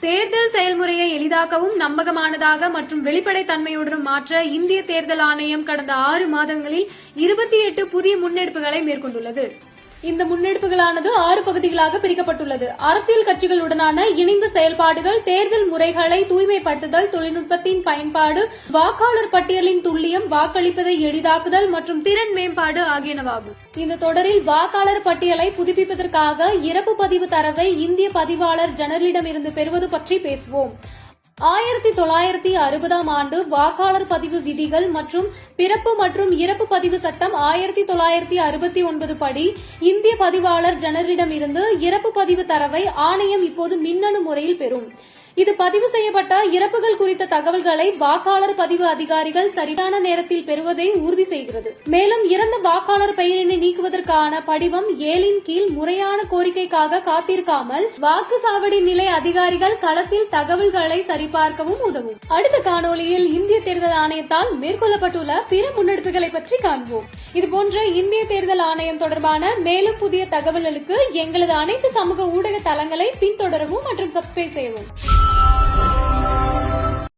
தேர்தல் செயல்முறையை எளிதாக்கவும் நம்பகமானதாக மற்றும் வெளிப்படைத்தன்மையுடன் மாற்ற இந்திய தேர்தல் ஆணையம் கடந்த 6 மாதங்களில் 28 புதிய முன்னெடுப்புகளை மேற்கொண்டுள்ளது. இந்த முன்னெடுப்புகளானது 6 பகுதிகளாக பிரிக்கப்பட்டுள்ளது. அரசியல் கட்சிகளுடனான இணைந்த செயல்பாடுகள், தேர்தல் முறைகளை தூய்மைப்படுத்துதல், தொழில்நுட்பத்தின் பயன்பாடு, வாக்காளர் பட்டியலின் துல்லியம், வாக்களிப்பதை எளிதாக்குதல் மற்றும் திறன் மேம்பாடு ஆகியனவாகும். இந்த தொடரில் வாக்காளர் பட்டியலை புதுப்பிப்பதற்காக இறப்பு பதிவு தரவை இந்திய பதிவாளர் ஜெனரலிடமிருந்து பெறுவது பற்றி பேசுவோம். 1960ஆம் ஆண்டு வாக்காளர் பதிவு விதிகள் மற்றும் பிறப்பு மற்றும் இறப்பு பதிவு சட்டம் 1969 படி இந்திய பதிவாளர் ஜெனரலிடமிருந்து இறப்பு பதிவு தரவை ஆணையம் இப்போது மின்னணு முறையில் பெறும். இது பதிவு செய்யப்பட்ட இறப்புகள் குறித்த தகவல்களை வாக்காளர் பதிவு அதிகாரிகள் சரியான நேரத்தில் பெறுவதை உறுதி செய்கிறது. மேலும் இறந்த வாக்காளர் பெயரினை நீக்குவதற்கான படிவம் 7 கீழ் முறையான கோரிக்கைக்காக காத்திருக்காமல் வாக்குச்சாவடி நிலை அதிகாரிகள் களத்தில் தகவல்களை சரிபார்க்கவும் உதவும். அடுத்த காணொலியில் இந்திய தேர்தல் ஆணையத்தால் மேற்கொள்ளப்பட்டுள்ள பிற முன்னெடுப்புகளை பற்றி காண்போம். இதுபோன்ற இந்திய தேர்தல் ஆணையம் தொடர்பான மேலும் புதிய தகவல்களுக்கு எங்களது அனைத்து சமூக ஊடக தளங்களை பின்தொடரவும் மற்றும் சப்ஸ்கிரைப் செய்யவும்.